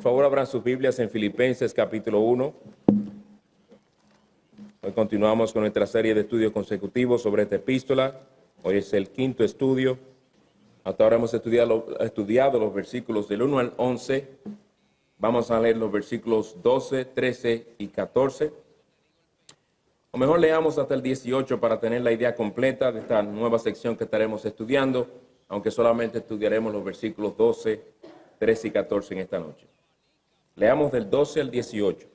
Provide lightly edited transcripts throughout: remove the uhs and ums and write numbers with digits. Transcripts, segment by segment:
Por favor, abran sus Biblias en Filipenses capítulo 1. Hoy continuamos con nuestra serie de estudios consecutivos sobre esta epístola. Hoy es el quinto estudio. Hasta ahora hemos estudiado los versículos del 1 al 11. Vamos a leer los versículos 12, 13 y 14. O mejor leamos hasta el 18 para tener la idea completa de esta nueva sección que estaremos estudiando, aunque solamente estudiaremos los versículos 12, 13 y 14 en esta noche. Leamos del 12 al 18.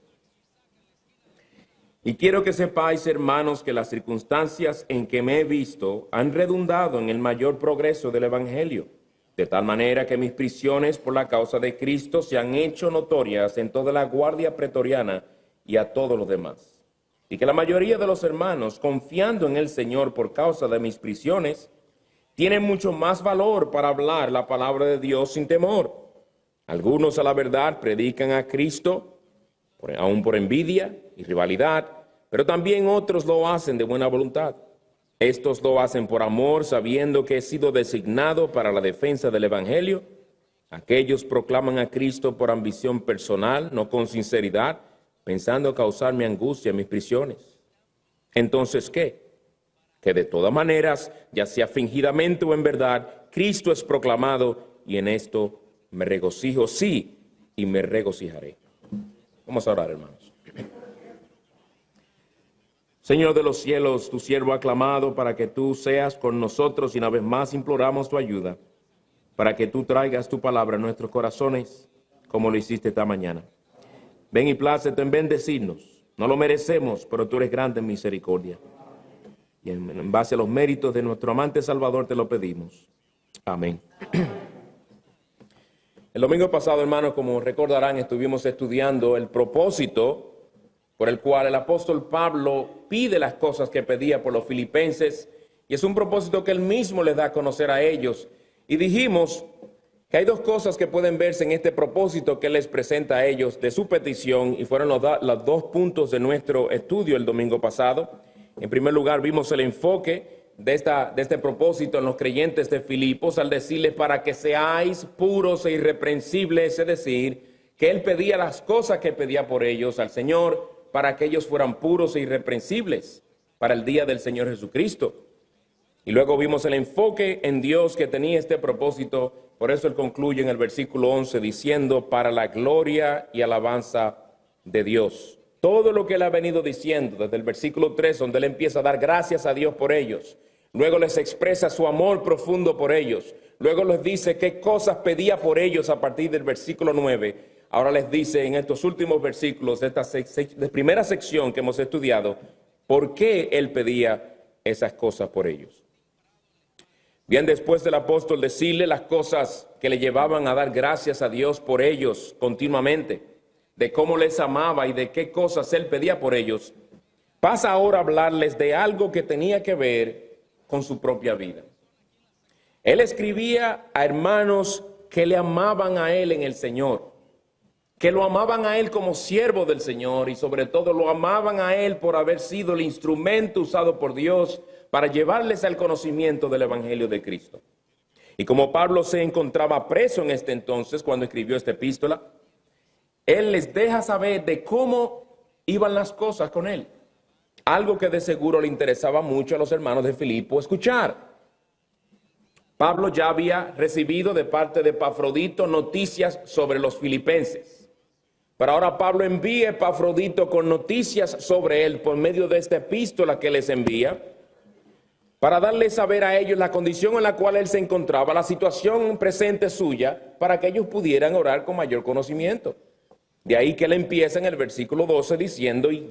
Y quiero que sepáis, hermanos, que las circunstancias en que me he visto han redundado en el mayor progreso del Evangelio, de tal manera que mis prisiones por la causa de Cristo se han hecho notorias en toda la guardia pretoriana y a todos los demás. Y que la mayoría de los hermanos, confiando en el Señor por causa de mis prisiones, tienen mucho más valor para hablar la palabra de Dios sin temor. Algunos a la verdad predican a Cristo, aún por envidia y rivalidad, pero también otros lo hacen de buena voluntad. Estos lo hacen por amor, sabiendo que he sido designado para la defensa del Evangelio. Aquellos proclaman a Cristo por ambición personal, no con sinceridad, pensando causarme angustia en mis prisiones. Entonces, ¿qué? Que de todas maneras, ya sea fingidamente o en verdad, Cristo es proclamado, y en esto me regocijo, sí, y me regocijaré. Vamos a orar, hermanos. Señor de los cielos, tu siervo ha clamado para que tú seas con nosotros y una vez más imploramos tu ayuda, para que tú traigas tu palabra a nuestros corazones, como lo hiciste esta mañana. Ven y plácete en bendecirnos. No lo merecemos, pero tú eres grande en misericordia. Y en base a los méritos de nuestro amante Salvador te lo pedimos. Amén. El domingo pasado, hermanos, como recordarán, estuvimos estudiando el propósito por el cual el apóstol Pablo pide las cosas que pedía por los filipenses, y es un propósito que él mismo les da a conocer a ellos. Y dijimos que hay dos cosas que pueden verse en este propósito que él les presenta a ellos de su petición, y fueron los dos puntos de nuestro estudio el domingo pasado. En primer lugar, vimos el enfoque de este propósito en los creyentes de Filipos al decirles para que seáis puros e irreprensibles, es decir, que él pedía las cosas que pedía por ellos al Señor para que ellos fueran puros e irreprensibles para el día del Señor Jesucristo. Y luego vimos el enfoque en Dios que tenía este propósito, por eso él concluye en el versículo 11 diciendo para la gloria y alabanza de Dios. Todo lo que él ha venido diciendo desde el versículo 3, donde él empieza a dar gracias a Dios por ellos. Luego les expresa su amor profundo por ellos. Luego les dice qué cosas pedía por ellos a partir del versículo 9. Ahora les dice en estos últimos versículos de esta primera sección que hemos estudiado, por qué él pedía esas cosas por ellos. Bien, después del apóstol decirle las cosas que le llevaban a dar gracias a Dios por ellos continuamente, de cómo les amaba y de qué cosas él pedía por ellos, pasa ahora a hablarles de algo que tenía que ver con su propia vida. Él escribía a hermanos que le amaban a él en el Señor, que lo amaban a él como siervo del Señor y sobre todo lo amaban a él por haber sido el instrumento usado por Dios para llevarles al conocimiento del Evangelio de Cristo. Y como Pablo se encontraba preso en este entonces cuando escribió esta epístola, él les deja saber de cómo iban las cosas con él. Algo que de seguro le interesaba mucho a los hermanos de Filipo escuchar. Pablo ya había recibido de parte de Epafrodito noticias sobre los filipenses. Pero ahora Pablo envía a Epafrodito con noticias sobre él por medio de esta epístola que les envía, para darles saber a ellos la condición en la cual él se encontraba, la situación presente suya, para que ellos pudieran orar con mayor conocimiento. De ahí que él empieza en el versículo 12 diciendo, y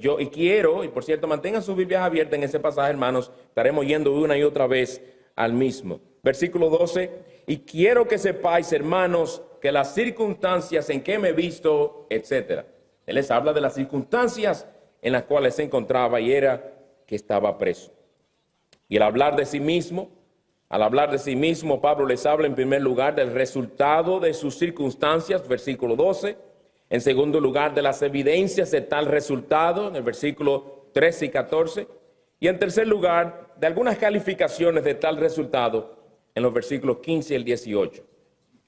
por cierto, mantengan sus Biblias abiertas en ese pasaje, hermanos, estaremos yendo una y otra vez al mismo. Versículo 12, y quiero que sepáis, hermanos, que las circunstancias en que me he visto, etc. Él les habla de las circunstancias en las cuales se encontraba y era que estaba preso. Y al hablar de sí mismo, Pablo les habla en primer lugar del resultado de sus circunstancias, versículo 12. En segundo lugar, de las evidencias de tal resultado, en el versículo 13 y 14. Y en tercer lugar, de algunas calificaciones de tal resultado, en los versículos 15 y el 18.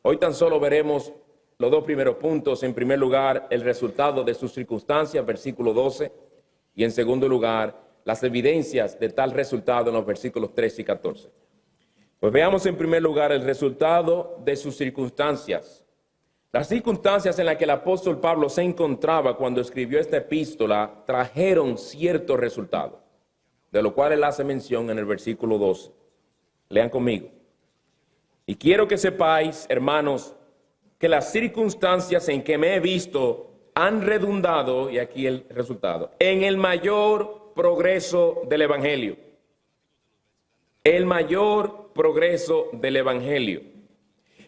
Hoy tan solo veremos los dos primeros puntos. En primer lugar, el resultado de sus circunstancias, versículo 12. Y en segundo lugar, las evidencias de tal resultado en los versículos 13 y 14. Pues veamos en primer lugar el resultado de sus circunstancias. Las circunstancias en las que el apóstol Pablo se encontraba cuando escribió esta epístola trajeron ciertos resultados, de lo cual él hace mención en el versículo 12. Lean conmigo. Y quiero que sepáis, hermanos, que las circunstancias en que me he visto han redundado, y aquí el resultado, en el mayor progreso del Evangelio. El mayor progreso del Evangelio.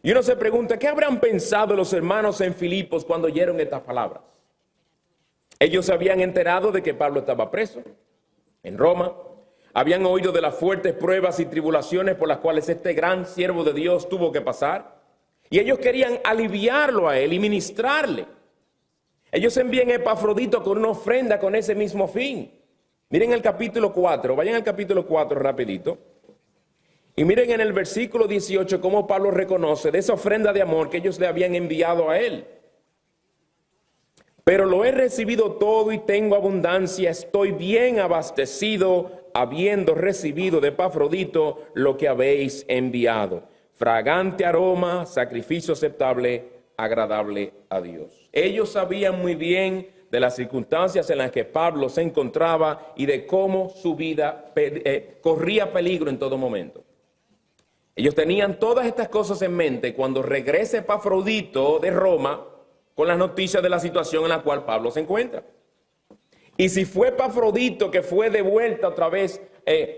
Y uno se pregunta, ¿qué habrán pensado los hermanos en Filipos cuando oyeron estas palabras? Ellos se habían enterado de que Pablo estaba preso en Roma. Habían oído de las fuertes pruebas y tribulaciones por las cuales este gran siervo de Dios tuvo que pasar. Y ellos querían aliviarlo a él y ministrarle. Ellos envían a Epafrodito con una ofrenda con ese mismo fin. Miren el capítulo 4, vayan al capítulo 4 rapidito. Y miren en el versículo 18 cómo Pablo reconoce de esa ofrenda de amor que ellos le habían enviado a él. Pero lo he recibido todo y tengo abundancia, estoy bien abastecido, habiendo recibido de Epafrodito lo que habéis enviado. Fragante aroma, sacrificio aceptable, agradable a Dios. Ellos sabían muy bien de las circunstancias en las que Pablo se encontraba y de cómo su vida corría peligro en todo momento. Ellos tenían todas estas cosas en mente cuando regrese Epafrodito de Roma con las noticias de la situación en la cual Pablo se encuentra. Y si fue Epafrodito que fue de vuelta otra vez,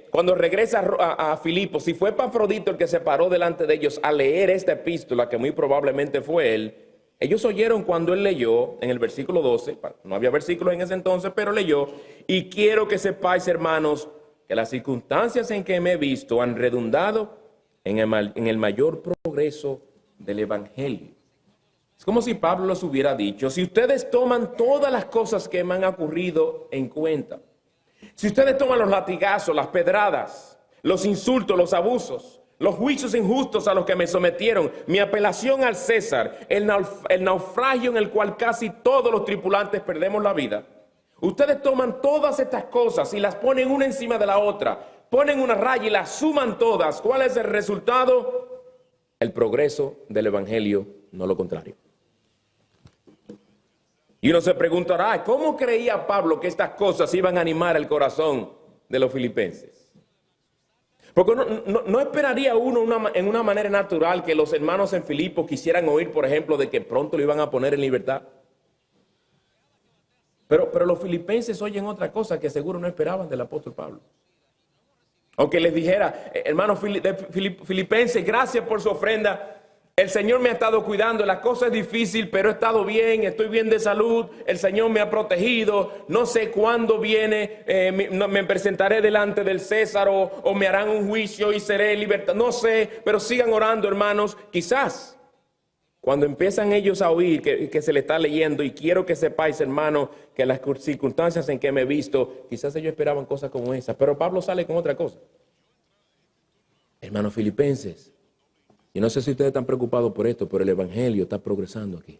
cuando regresa a Filipos, si fue Epafrodito el que se paró delante de ellos a leer esta epístola, que muy probablemente fue él, ellos oyeron cuando él leyó en el versículo 12, no había versículos en ese entonces, pero leyó, y quiero que sepáis, hermanos, que las circunstancias en que me he visto han redundado en el mayor progreso del Evangelio. Es como si Pablo les hubiera dicho, si ustedes toman todas las cosas que me han ocurrido en cuenta, si ustedes toman los latigazos, las pedradas, los insultos, los abusos, los juicios injustos a los que me sometieron, mi apelación al César, el naufragio en el cual casi todos los tripulantes perdemos la vida, ustedes toman todas estas cosas y las ponen una encima de la otra, ponen una raya y las suman todas. ¿Cuál es el resultado? El progreso del Evangelio, no lo contrario. Y uno se preguntará, ¿cómo creía Pablo que estas cosas iban a animar el corazón de los filipenses? Porque no esperaría uno en una manera natural que los hermanos en Filipos quisieran oír, por ejemplo, de que pronto lo iban a poner en libertad. Pero los filipenses oyen otra cosa que seguro no esperaban del apóstol Pablo. Aunque les dijera, hermanos filipenses, gracias por su ofrenda. El Señor me ha estado cuidando, la cosa es difícil, pero he estado bien, estoy bien de salud, el Señor me ha protegido, no sé cuándo viene, me presentaré delante del César o me harán un juicio y seré libertado, no sé, pero sigan orando, hermanos. Quizás cuando empiezan ellos a oír que se le está leyendo, y quiero que sepáis, hermanos, que las circunstancias en que me he visto, quizás ellos esperaban cosas como esas, pero Pablo sale con otra cosa. Hermanos filipenses, y no sé si ustedes están preocupados por esto, pero el Evangelio está progresando aquí.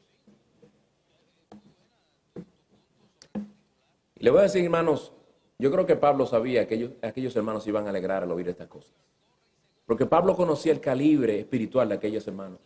Y le voy a decir, hermanos, yo creo que Pablo sabía que aquellos hermanos iban a alegrar al oír estas cosas. Porque Pablo conocía el calibre espiritual de aquellos hermanos.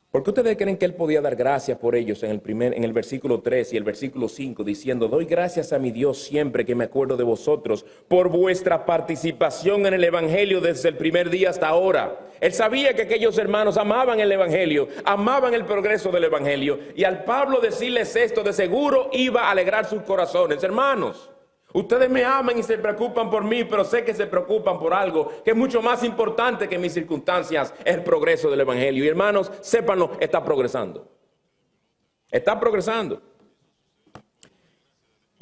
¿Por qué ustedes creen que él podía dar gracias por ellos en el versículo 3 y el versículo 5, diciendo, doy gracias a mi Dios siempre que me acuerdo de vosotros por vuestra participación en el Evangelio desde el primer día hasta ahora? Él sabía que aquellos hermanos amaban el Evangelio, amaban el progreso del Evangelio, y al Pablo decirles esto, de seguro iba a alegrar sus corazones. Hermanos, ustedes me aman y se preocupan por mí, pero sé que se preocupan por algo que es mucho más importante que mis circunstancias, es el progreso del Evangelio. Y hermanos, sépanlo, está progresando. Está progresando.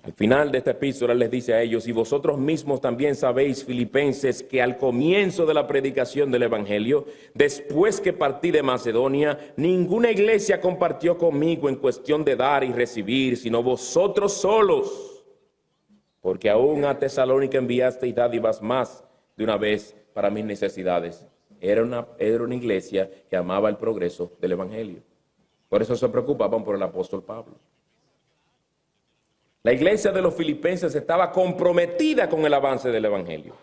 Al final de esta epístola les dice a ellos, y vosotros mismos también sabéis, filipenses, que al comienzo de la predicación del Evangelio, después que partí de Macedonia, ninguna iglesia compartió conmigo en cuestión de dar y recibir, sino vosotros solos. Porque aún a Tesalónica enviasteis dádivas más de una vez para mis necesidades. Era una iglesia que amaba el progreso del Evangelio. Por eso se preocupaban por el apóstol Pablo. La iglesia de los filipenses estaba comprometida con el avance del evangelio.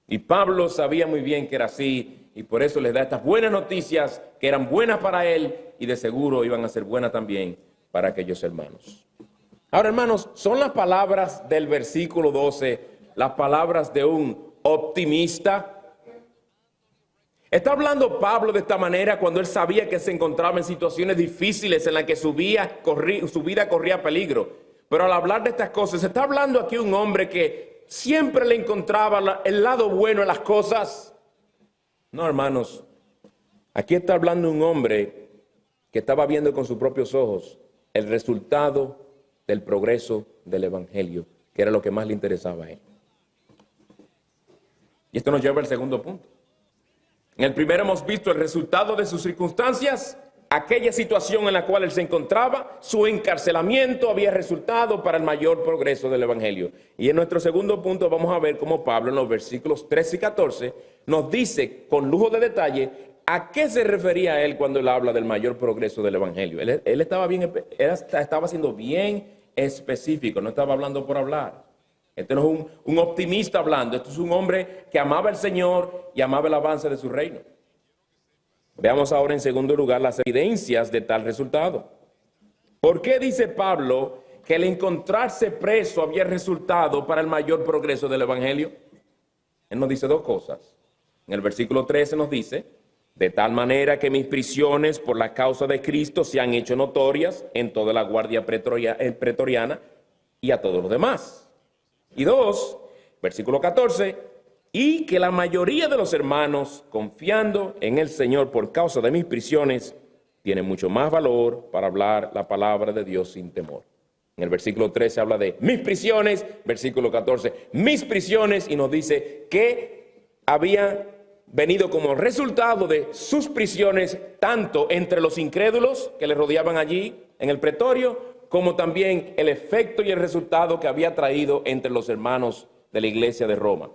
Y Pablo sabía muy bien que era así, y por eso les da estas buenas noticias que eran buenas para él y de seguro iban a ser buenas también para aquellos hermanos. Ahora, hermanos, son las palabras del versículo 12, las palabras de un optimista. ¿Está hablando Pablo de esta manera cuando él sabía que se encontraba en situaciones difíciles en las que su vida corría peligro? Pero al hablar de estas cosas, ¿está hablando aquí un hombre que siempre le encontraba el lado bueno en las cosas? No, hermanos. Aquí está hablando un hombre que estaba viendo con sus propios ojos el resultado del progreso del evangelio, que era lo que más le interesaba a él. Y esto nos lleva al segundo punto. En el primero hemos visto el resultado de sus circunstancias, aquella situación en la cual él se encontraba, su encarcelamiento había resultado para el mayor progreso del evangelio. Y en nuestro segundo punto vamos a ver cómo Pablo en los versículos 13 y 14 nos dice con lujo de detalle a qué se refería él cuando él habla del mayor progreso del evangelio. Él estaba siendo bien específico, no estaba hablando por hablar. Este no es un optimista hablando, este es un hombre que amaba al Señor y amaba el avance de su reino. Veamos ahora en segundo lugar las evidencias de tal resultado. ¿Por qué dice Pablo que el encontrarse preso había resultado para el mayor progreso del evangelio? Él nos dice dos cosas. En el versículo 13 nos dice: de tal manera que mis prisiones por la causa de Cristo se han hecho notorias en toda la guardia pretoriana y a todos los demás. Y dos, versículo 14, y que la mayoría de los hermanos, confiando en el Señor por causa de mis prisiones, tienen mucho más valor para hablar la palabra de Dios sin temor. En el versículo 13 habla de mis prisiones, versículo 14, mis prisiones, y nos dice que había venido como resultado de sus prisiones, tanto entre los incrédulos que le rodeaban allí en el pretorio, como también el efecto y el resultado que había traído entre los hermanos de la iglesia de Roma.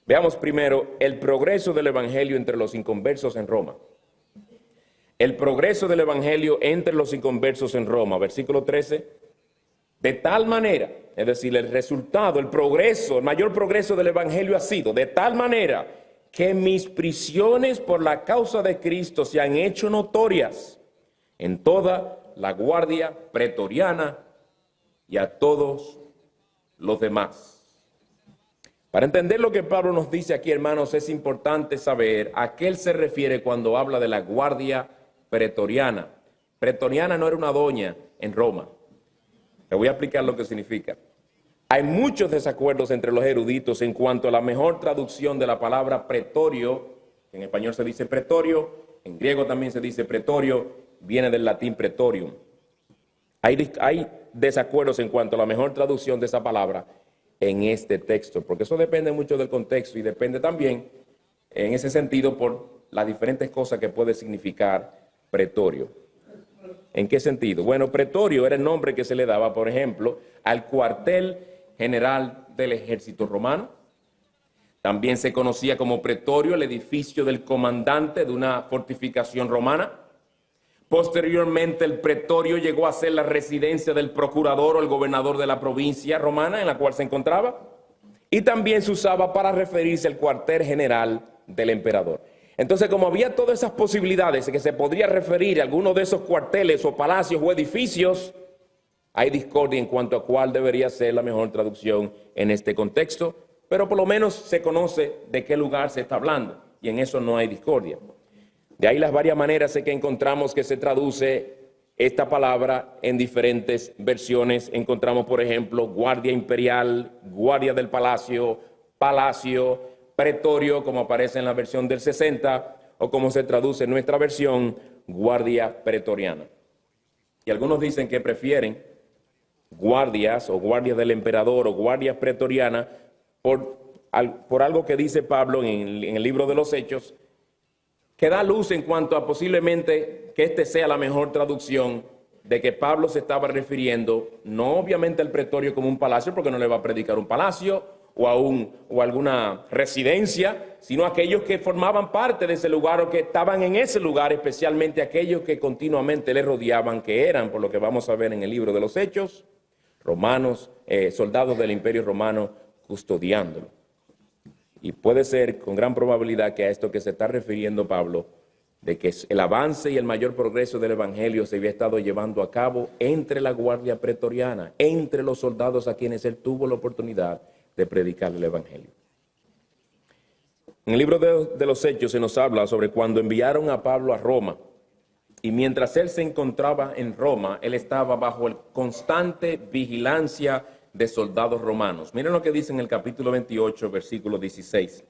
Veamos primero el progreso del evangelio entre los inconversos en Roma. El progreso del evangelio entre los inconversos en Roma, versículo 13, de tal manera, es decir, el resultado, el progreso, el mayor progreso del evangelio ha sido de tal manera que mis prisiones por la causa de Cristo se han hecho notorias en toda la guardia pretoriana y a todos los demás. Para entender lo que Pablo nos dice aquí, hermanos, es importante saber a qué él se refiere cuando habla de la guardia pretoriana. Pretoriana no era una doña en Roma. Le voy a explicar lo que significa. Hay muchos desacuerdos entre los eruditos en cuanto a la mejor traducción de la palabra pretorio. En español se dice pretorio, en griego también se dice pretorio, viene del latín pretorium. Hay desacuerdos en cuanto a la mejor traducción de esa palabra en este texto, porque eso depende mucho del contexto y depende también, en ese sentido, por las diferentes cosas que puede significar pretorio. ¿En qué sentido? Bueno, pretorio era el nombre que se le daba, por ejemplo, al cuartel general del ejército romano. También se conocía como pretorio el edificio del comandante de una fortificación romana. Posteriormente, el pretorio llegó a ser la residencia del procurador o el gobernador de la provincia romana en la cual se encontraba. Y también se usaba para referirse al cuartel general del emperador. Entonces, como había todas esas posibilidades de que se podría referir a alguno de esos cuarteles o palacios o edificios, hay discordia en cuanto a cuál debería ser la mejor traducción en este contexto, pero por lo menos se conoce de qué lugar se está hablando y en eso no hay discordia. De ahí las varias maneras en que encontramos que se traduce esta palabra en diferentes versiones. Encontramos, por ejemplo, guardia imperial, guardia del palacio, palacio, pretorio, como aparece en la versión del 60, o como se traduce en nuestra versión, guardia pretoriana. Y algunos dicen que prefieren guardias o guardias del emperador o guardias pretorianas por algo que dice Pablo en el libro de los Hechos, que da luz en cuanto a posiblemente que este sea la mejor traducción de que Pablo se estaba refiriendo, no obviamente al pretorio como un palacio, porque no le va a predicar un palacio, o alguna residencia, sino aquellos que formaban parte de ese lugar o que estaban en ese lugar, especialmente aquellos que continuamente le rodeaban, que eran, por lo que vamos a ver en el libro de los Hechos, romanos, soldados del Imperio Romano custodiándolo. Y puede ser con gran probabilidad que a esto que se está refiriendo Pablo, de que el avance y el mayor progreso del Evangelio se había estado llevando a cabo entre la guardia pretoriana, entre los soldados a quienes él tuvo la oportunidad de predicar el Evangelio. En el libro de los Hechos se nos habla sobre cuando enviaron a Pablo a Roma, y mientras él se encontraba en Roma, él estaba bajo la constante vigilancia de soldados romanos. Miren lo que dice en el capítulo 28, versículo 16.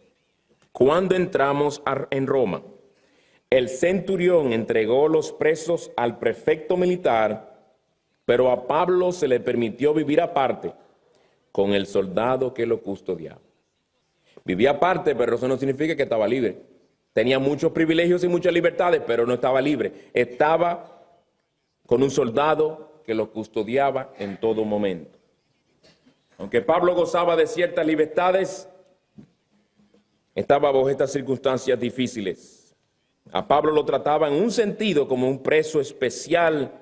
Cuando entramos en Roma, el centurión entregó los presos al prefecto militar, pero a Pablo se le permitió vivir aparte con el soldado que lo custodiaba. Vivía aparte, pero eso no significa que estaba libre. Tenía muchos privilegios y muchas libertades, pero no estaba libre. Estaba con un soldado que lo custodiaba en todo momento. Aunque Pablo gozaba de ciertas libertades, estaba bajo estas circunstancias difíciles. A Pablo lo trataba en un sentido como un preso especial.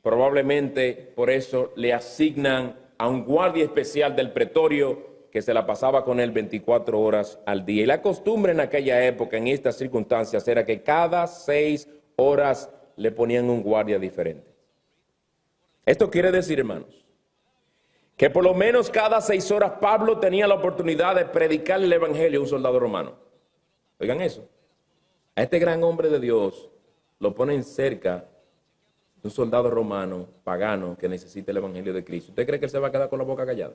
Probablemente por eso le asignan a un guardia especial del pretorio que se la pasaba con él 24 horas al día. Y la costumbre en aquella época, en estas circunstancias, era que cada 6 horas le ponían un guardia diferente. Esto quiere decir, hermanos, que por lo menos cada 6 horas Pablo tenía la oportunidad de predicar el Evangelio a un soldado romano. Oigan eso. A este gran hombre de Dios lo ponen cerca de un soldado romano, pagano, que necesita el Evangelio de Cristo. ¿Usted cree que él se va a quedar con la boca callada?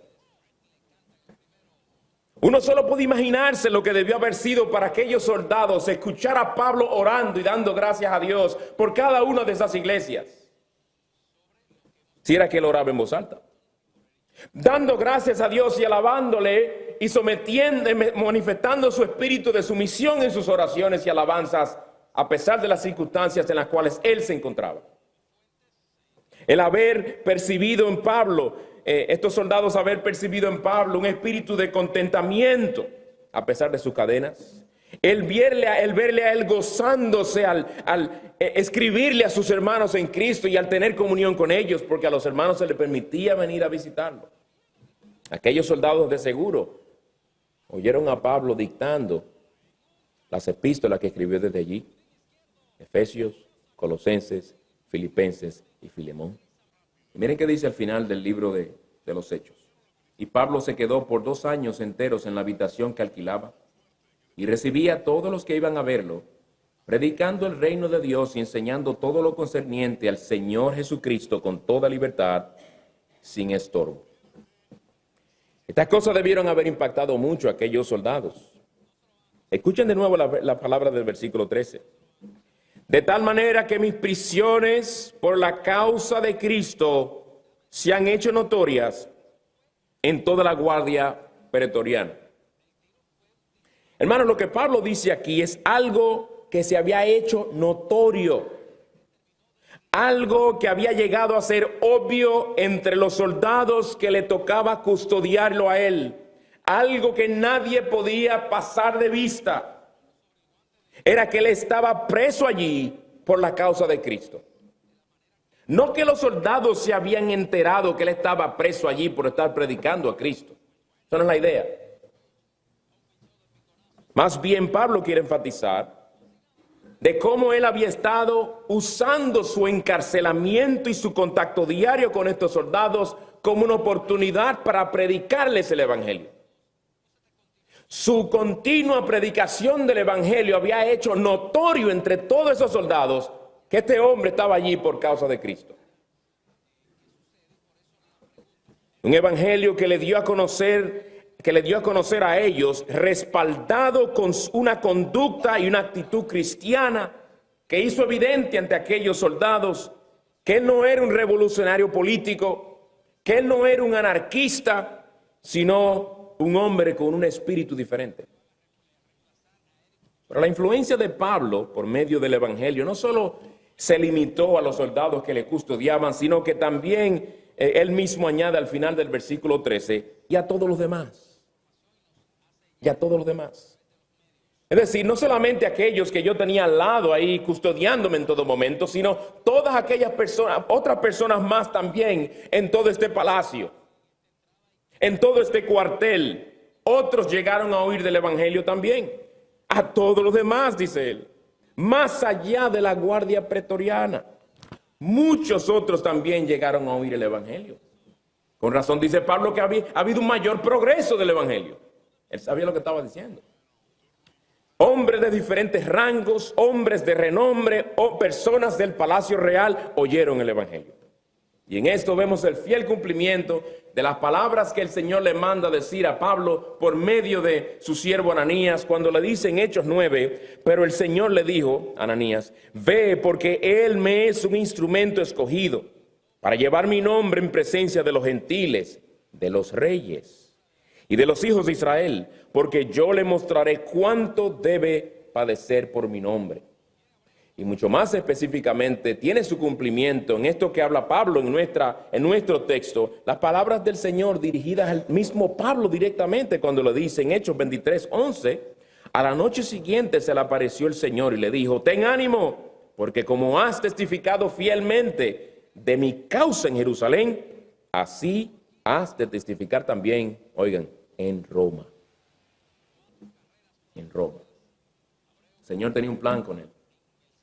Uno solo puede imaginarse lo que debió haber sido para aquellos soldados escuchar a Pablo orando y dando gracias a Dios por cada una de esas iglesias. Si era que él oraba en voz alta. Dando gracias a Dios y alabándole y manifestando su espíritu de sumisión en sus oraciones y alabanzas, a pesar de las circunstancias en las cuales él se encontraba. El haber percibido en Pablo, estos soldados haber percibido en Pablo un espíritu de contentamiento, a pesar de sus cadenas. El verle a él gozándose al escribirle a sus hermanos en Cristo y al tener comunión con ellos, porque a los hermanos se les permitía venir a visitarlo. Aquellos soldados de seguro oyeron a Pablo dictando las epístolas que escribió desde allí: Efesios, Colosenses, Filipenses y Filemón. Y miren qué dice al final del libro de los Hechos. Y Pablo se quedó por 2 años enteros en la habitación que alquilaba y recibía a todos los que iban a verlo, predicando el reino de Dios y enseñando todo lo concerniente al Señor Jesucristo con toda libertad, sin estorbo. Estas cosas debieron haber impactado mucho a aquellos soldados. Escuchen de nuevo la palabra del versículo 13. De tal manera que mis prisiones por la causa de Cristo se han hecho notorias en toda la guardia pretoriana. Hermanos, lo que Pablo dice aquí es algo que se había hecho notorio, algo que había llegado a ser obvio entre los soldados que le tocaba custodiarlo a él, algo que nadie podía pasar de vista. Era que él estaba preso allí por la causa de Cristo. No que los soldados se habían enterado que él estaba preso allí por estar predicando a Cristo. Esa no es la idea. Más bien Pablo quiere enfatizar de cómo él había estado usando su encarcelamiento y su contacto diario con estos soldados como una oportunidad para predicarles el Evangelio. Su continua predicación del Evangelio había hecho notorio entre todos esos soldados que este hombre estaba allí por causa de Cristo. Un Evangelio que le dio a conocer a ellos, respaldado con una conducta y una actitud cristiana que hizo evidente ante aquellos soldados que él no era un revolucionario político, que él no era un anarquista, sino un hombre con un espíritu diferente. Pero la influencia de Pablo por medio del Evangelio no solo se limitó a los soldados que le custodiaban, sino que también él mismo añade al final del versículo 13, y a todos los demás. y a todos los demás. Es decir, no solamente aquellos que yo tenía al lado ahí custodiándome en todo momento, sino todas aquellas personas, otras personas más también en todo este palacio, en todo este cuartel. Otros llegaron a oír del evangelio también. A todos los demás, dice él. Más allá de la guardia pretoriana. Muchos otros también llegaron a oír el evangelio. Con razón dice Pablo que ha habido un mayor progreso del evangelio. Él sabía lo que estaba diciendo. Hombres de diferentes rangos, hombres de renombre o personas del palacio real oyeron el evangelio. Y en esto vemos el fiel cumplimiento de las palabras que el Señor le manda decir a Pablo por medio de su siervo Ananías, cuando le dice en Hechos 9, pero el Señor le dijo a Ananías, ve porque él me es un instrumento escogido para llevar mi nombre en presencia de los gentiles, de los reyes y de los hijos de Israel, porque yo le mostraré cuánto debe padecer por mi nombre. Y mucho más específicamente tiene su cumplimiento en esto que habla Pablo en nuestro texto, las palabras del Señor dirigidas al mismo Pablo directamente cuando lo dice en Hechos 23:11, a la noche siguiente se le apareció el Señor y le dijo, ten ánimo, porque como has testificado fielmente de mi causa en Jerusalén, así has de testificar también, oigan, en Roma. En Roma. El Señor tenía un plan con él.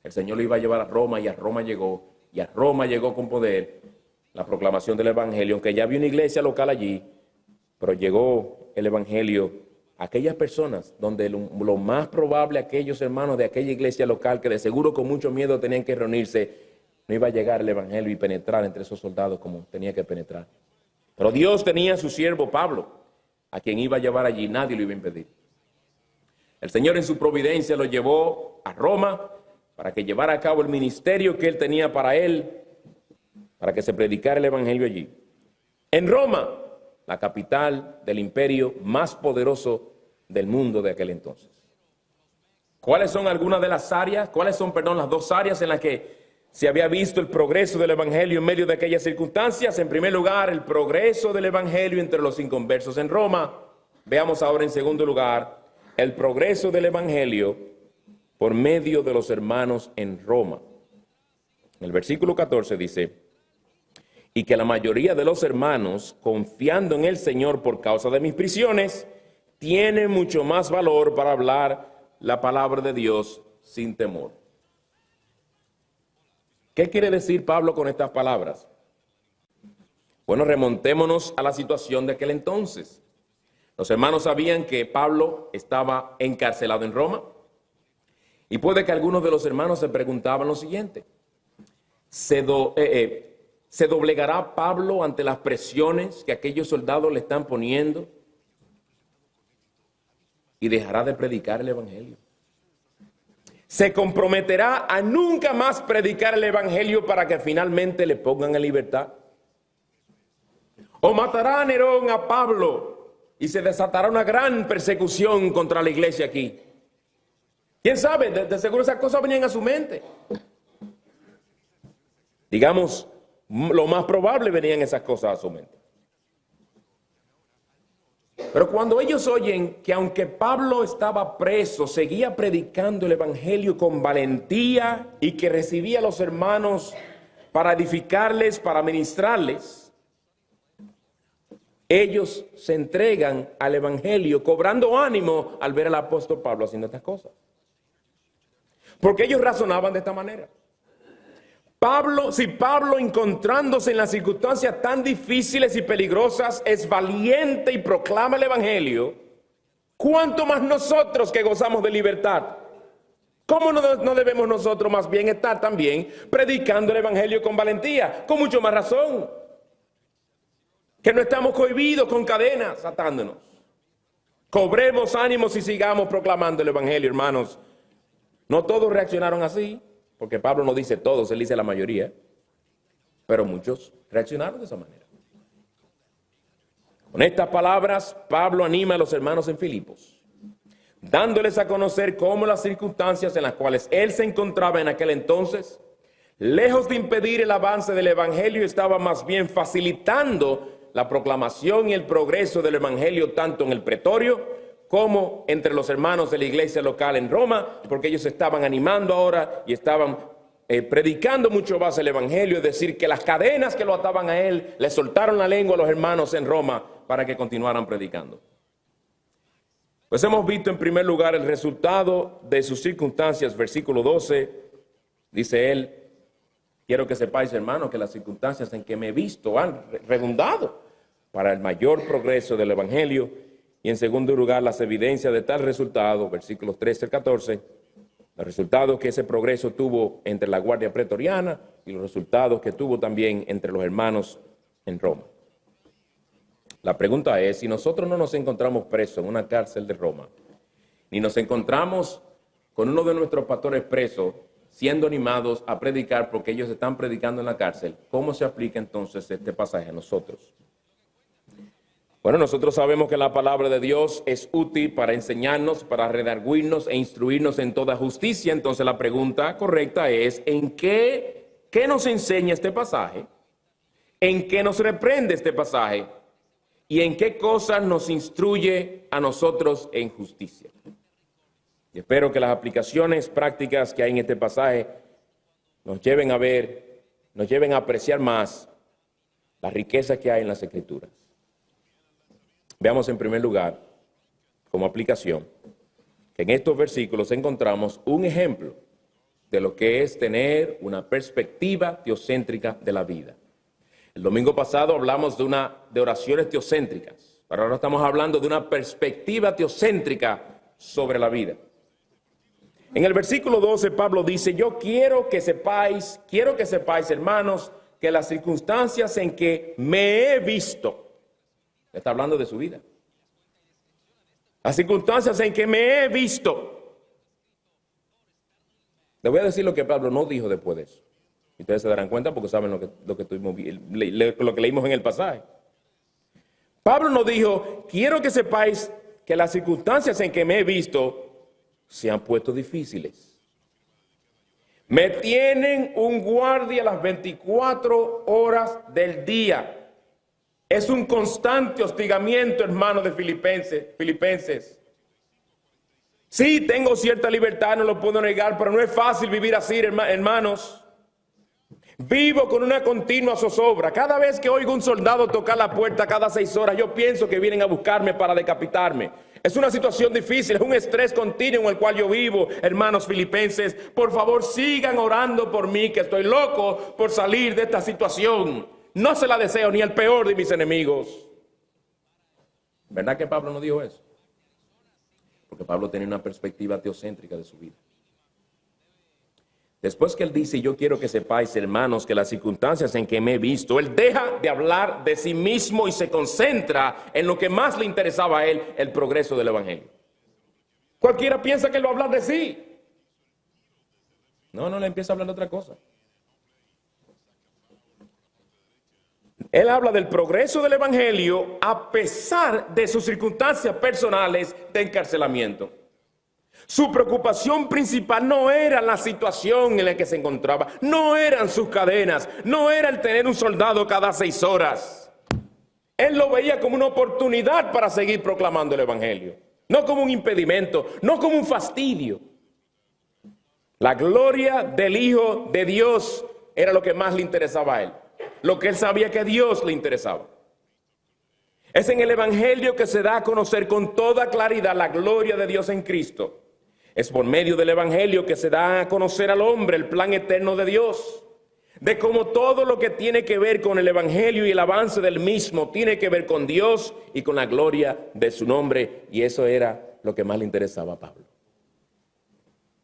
El Señor lo iba a llevar a Roma y a Roma llegó. Y a Roma llegó con poder la proclamación del evangelio, aunque ya había una iglesia local allí, pero llegó el evangelio a aquellas personas donde lo más probable, aquellos hermanos de aquella iglesia local que de seguro con mucho miedo tenían que reunirse, no iba a llegar el evangelio y penetrar entre esos soldados como tenía que penetrar. Pero Dios tenía a su siervo Pablo, a quien iba a llevar allí, nadie lo iba a impedir. El Señor en su providencia lo llevó a Roma para que llevara a cabo el ministerio que él tenía para él, para que se predicara el evangelio allí. En Roma, la capital del imperio más poderoso del mundo de aquel entonces. ¿Cuáles son algunas de las áreas? ¿Cuáles son, las dos áreas en las que se había visto el progreso del evangelio en medio de aquellas circunstancias? En primer lugar, el progreso del evangelio entre los inconversos en Roma. Veamos ahora en segundo lugar, el progreso del evangelio por medio de los hermanos en Roma. El versículo 14 dice, y que la mayoría de los hermanos, confiando en el Señor por causa de mis prisiones, tienen mucho más valor para hablar la palabra de Dios sin temor. ¿Qué quiere decir Pablo con estas palabras? Bueno, remontémonos a la situación de aquel entonces. Los hermanos sabían que Pablo estaba encarcelado en Roma. Y puede que algunos de los hermanos se preguntaban lo siguiente. ¿Se doblegará Pablo ante las presiones que aquellos soldados le están poniendo? ¿Y dejará de predicar el evangelio? ¿Se comprometerá a nunca más predicar el evangelio para que finalmente le pongan en libertad? ¿O matará a Nerón a Pablo y se desatará una gran persecución contra la iglesia aquí? ¿Quién sabe? De seguro esas cosas venían a su mente. Digamos, lo más probable venían esas cosas a su mente. Pero cuando ellos oyen que aunque Pablo estaba preso, seguía predicando el evangelio con valentía y que recibía a los hermanos para edificarles, para ministrarles, ellos se entregan al evangelio cobrando ánimo al ver al apóstol Pablo haciendo estas cosas. Porque ellos razonaban de esta manera. Si Pablo encontrándose en las circunstancias tan difíciles y peligrosas es valiente y proclama el evangelio, ¿cuánto más nosotros que gozamos de libertad? ¿Cómo no debemos nosotros más bien estar también predicando el evangelio con valentía? Con mucho más razón. Que no estamos cohibidos con cadenas atándonos. Cobremos ánimos y sigamos proclamando el evangelio, hermanos. No todos reaccionaron así, porque Pablo no dice todos, él dice la mayoría, pero muchos reaccionaron de esa manera. Con estas palabras, Pablo anima a los hermanos en Filipos, dándoles a conocer cómo las circunstancias en las cuales él se encontraba en aquel entonces, lejos de impedir el avance del evangelio, estaba más bien facilitando la proclamación y el progreso del evangelio tanto en el pretorio como entre los hermanos de la iglesia local en Roma, porque ellos estaban animando ahora y estaban predicando mucho más el evangelio, es decir, que las cadenas que lo ataban a él le soltaron la lengua a los hermanos en Roma para que continuaran predicando. Pues hemos visto en primer lugar el resultado de sus circunstancias. Versículo 12, dice él: quiero que sepáis, hermanos, que las circunstancias en que me he visto han redundado para el mayor progreso del evangelio. Y en segundo lugar, las evidencias de tal resultado, versículos 13 al 14, los resultados que ese progreso tuvo entre la guardia pretoriana y los resultados que tuvo también entre los hermanos en Roma. La pregunta es, si nosotros no nos encontramos presos en una cárcel de Roma, ni nos encontramos con uno de nuestros pastores presos siendo animados a predicar porque ellos están predicando en la cárcel, ¿cómo se aplica entonces este pasaje a nosotros? Bueno, nosotros sabemos que la palabra de Dios es útil para enseñarnos, para redarguirnos e instruirnos en toda justicia. Entonces la pregunta correcta es, ¿en qué nos enseña este pasaje? ¿En qué nos reprende este pasaje? ¿Y en qué cosas nos instruye a nosotros en justicia? Y espero que las aplicaciones prácticas que hay en este pasaje nos lleven a ver, nos lleven a apreciar más la riqueza que hay en las Escrituras. Veamos en primer lugar, como aplicación, que en estos versículos encontramos un ejemplo de lo que es tener una perspectiva teocéntrica de la vida. El domingo pasado hablamos de oraciones teocéntricas, pero ahora estamos hablando de una perspectiva teocéntrica sobre la vida. En el versículo 12, Pablo dice: yo quiero que sepáis, hermanos, que las circunstancias en que me he visto, está hablando de su vida. Las circunstancias en que me he visto. Le voy a decir lo que Pablo no dijo después de eso. Ustedes se darán cuenta porque saben lo que leímos en el pasaje. Pablo no dijo: quiero que sepáis que las circunstancias en que me he visto se han puesto difíciles. Me tienen un guardia las 24 horas del día. Es un constante hostigamiento, hermanos de Filipenses. Sí, tengo cierta libertad, no lo puedo negar, pero no es fácil vivir así, hermanos. Vivo con una continua zozobra. Cada vez que oigo un soldado tocar la puerta cada 6 horas, yo pienso que vienen a buscarme para decapitarme. Es una situación difícil, es un estrés continuo en el cual yo vivo, hermanos filipenses. Por favor, sigan orando por mí, que estoy loco por salir de esta situación. No se la deseo ni al peor de mis enemigos. ¿Verdad que Pablo no dijo eso? Porque Pablo tenía una perspectiva teocéntrica de su vida. Después que él dice: yo quiero que sepáis, hermanos, que las circunstancias en que me he visto, él deja de hablar de sí mismo y se concentra en lo que más le interesaba a él, el progreso del evangelio. Cualquiera piensa que él va a hablar de sí. No le empieza a hablar de otra cosa. Él habla del progreso del evangelio a pesar de sus circunstancias personales de encarcelamiento. Su preocupación principal no era la situación en la que se encontraba, no eran sus cadenas, no era el tener un soldado cada 6 horas. Él lo veía como una oportunidad para seguir proclamando el evangelio, no como un impedimento, no como un fastidio. La gloria del Hijo de Dios era lo que más le interesaba a él, lo que él sabía que a Dios le interesaba. Es en el evangelio que se da a conocer con toda claridad la gloria de Dios en Cristo. Es por medio del evangelio que se da a conocer al hombre el plan eterno de Dios, de cómo todo lo que tiene que ver con el evangelio y el avance del mismo tiene que ver con Dios y con la gloria de su nombre, y eso era lo que más le interesaba a Pablo.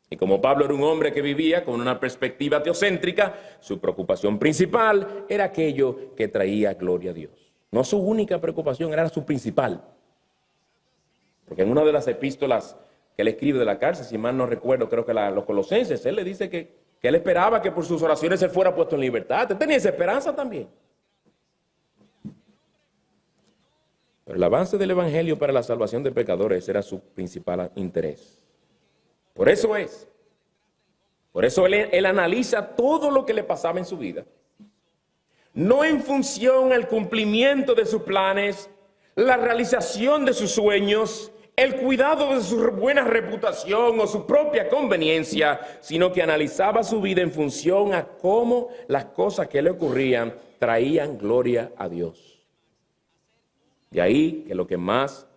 Y como Pablo era un hombre que vivía con una perspectiva teocéntrica, su preocupación principal era aquello que traía gloria a Dios. No su única preocupación, era su principal. Porque en una de las epístolas que él escribe de la cárcel, si mal no recuerdo, creo que los Colosenses, él le dice que él esperaba que por sus oraciones él fuera puesto en libertad. Él tenía esa esperanza también. Pero el avance del evangelio para la salvación de pecadores era su principal interés. Por eso él analiza todo lo que le pasaba en su vida, no en función al cumplimiento de sus planes, la realización de sus sueños, el cuidado de su buena reputación o su propia conveniencia, sino que analizaba su vida en función a cómo las cosas que le ocurrían traían gloria a Dios. De ahí que lo que más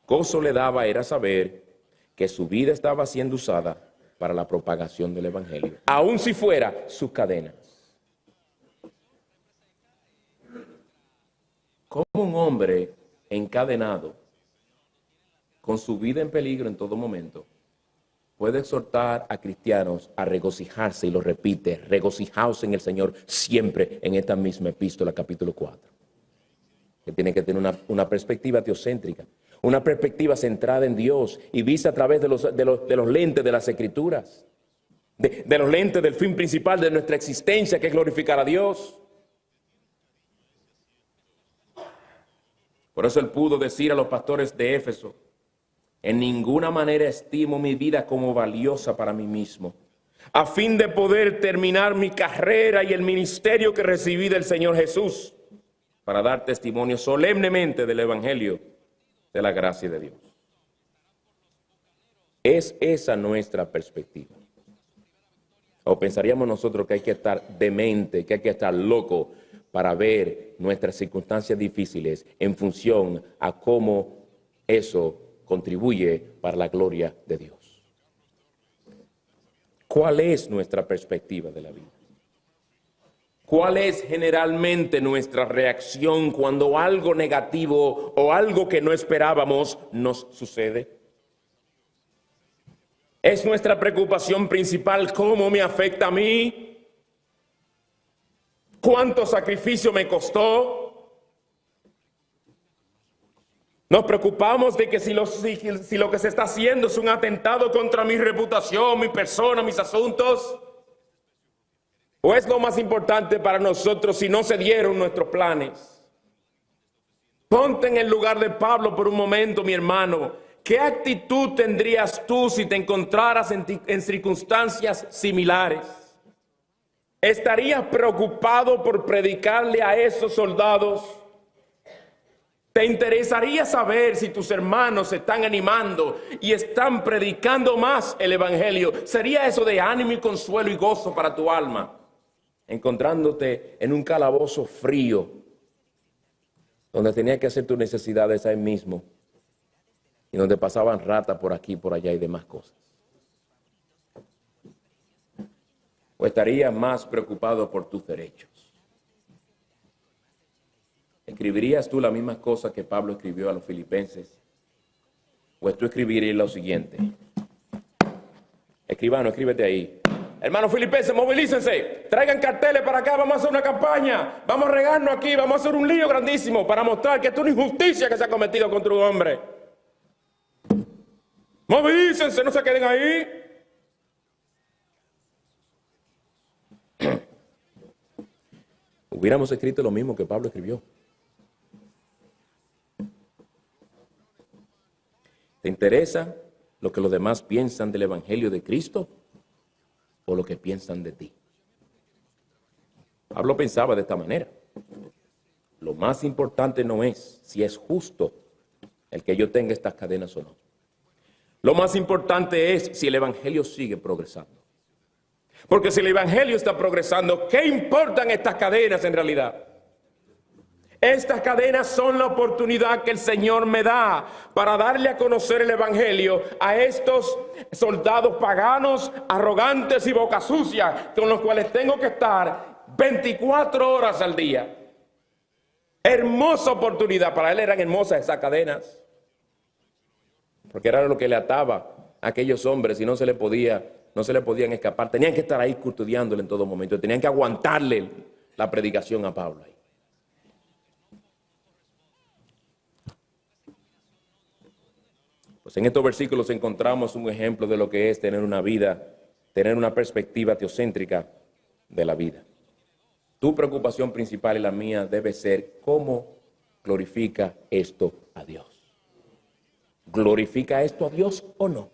gozo le daba era saber que su vida estaba siendo usada para la propagación del Evangelio, aun si fuera sus cadenas. Como un hombre encadenado, con su vida en peligro en todo momento, puede exhortar a cristianos a regocijarse, y lo repite, regocijaos en el Señor siempre, en esta misma epístola, capítulo 4. Que tiene que tener una perspectiva teocéntrica, una perspectiva centrada en Dios y vista a través de los lentes de las Escrituras, de los lentes del fin principal de nuestra existencia, que es glorificar a Dios. Por eso él pudo decir a los pastores de Éfeso: en ninguna manera estimo mi vida como valiosa para mí mismo, a fin de poder terminar mi carrera y el ministerio que recibí del Señor Jesús, para dar testimonio solemnemente del Evangelio de la gracia de Dios. ¿Es esa nuestra perspectiva? ¿O pensaríamos nosotros que hay que estar demente, que hay que estar loco para ver nuestras circunstancias difíciles en función a cómo eso contribuye para la gloria de Dios? ¿Cuál es nuestra perspectiva de la vida? ¿Cuál es generalmente nuestra reacción cuando algo negativo o algo que no esperábamos nos sucede? ¿Es nuestra preocupación principal cómo me afecta a mí? ¿Cuánto sacrificio me costó? Nos preocupamos de que si lo que se está haciendo es un atentado contra mi reputación, mi persona, mis asuntos. ¿O es lo más importante para nosotros si no se dieron nuestros planes? Ponte en el lugar de Pablo por un momento, mi hermano. ¿Qué actitud tendrías tú si te encontraras en circunstancias similares? ¿Estarías preocupado por predicarle a esos soldados? ¿Te interesaría saber si tus hermanos se están animando y están predicando más el Evangelio? ¿Sería eso de ánimo y consuelo y gozo para tu alma? Encontrándote en un calabozo frío, donde tenías que hacer tus necesidades ahí mismo, y donde pasaban ratas por aquí, por allá y demás cosas. ¿O estarías más preocupado por tus derechos? ¿Escribirías tú las mismas cosas que Pablo escribió a los filipenses? ¿O tú escribirías lo siguiente? Escribano, escríbete ahí. Hermanos filipenses, movilícense, traigan carteles para acá, vamos a hacer una campaña, vamos a regarnos aquí, vamos a hacer un lío grandísimo para mostrar que esto es una injusticia que se ha cometido contra un hombre. Movilícense, no se queden ahí. Hubiéramos escrito lo mismo que Pablo escribió. ¿Te interesa lo que los demás piensan del Evangelio de Cristo o lo que piensan de ti? Pablo pensaba de esta manera. Lo más importante no es si es justo el que yo tenga estas cadenas o no. Lo más importante es si el Evangelio sigue progresando. Porque si el Evangelio está progresando, ¿qué importan estas cadenas en realidad? Estas cadenas son la oportunidad que el Señor me da para darle a conocer el Evangelio a estos soldados paganos, arrogantes y boca sucia, con los cuales tengo que estar 24 horas al día. Hermosa oportunidad. Para él eran hermosas esas cadenas, porque era lo que le ataba a aquellos hombres y no se le podían escapar. Tenían que estar ahí custodiándole en todo momento. Tenían que aguantarle la predicación a Pablo ahí. Pues en estos versículos encontramos un ejemplo de lo que es tener una vida, tener una perspectiva teocéntrica de la vida. Tu preocupación principal y la mía debe ser cómo glorifica esto a Dios. ¿Glorifica esto a Dios o no?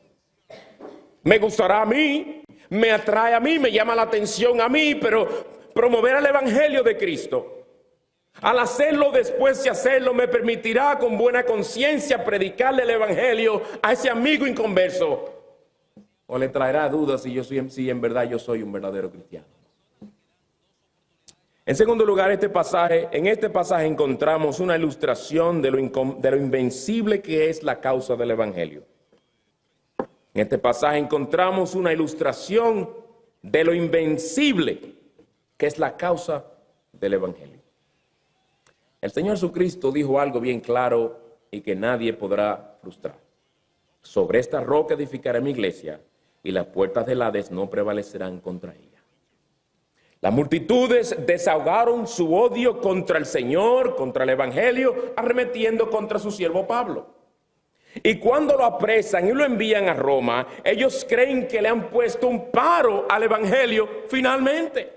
Me gustará a mí, me atrae a mí, me llama la atención a mí, pero promover el Evangelio de Cristo, Al hacerlo, después de hacerlo, me permitirá con buena conciencia predicarle el evangelio a ese amigo inconverso. O le traerá dudas si en verdad yo soy un verdadero cristiano. En segundo lugar, en este pasaje encontramos una ilustración de lo invencible que es la causa del evangelio. En este pasaje encontramos una ilustración de lo invencible que es la causa del evangelio. El Señor Jesucristo dijo algo bien claro y que nadie podrá frustrar. Sobre esta roca edificaré mi iglesia y las puertas del Hades no prevalecerán contra ella. Las multitudes desahogaron su odio contra el Señor, contra el evangelio, arremetiendo contra su siervo Pablo. Y cuando lo apresan y lo envían a Roma, ellos creen que le han puesto un paro al evangelio finalmente.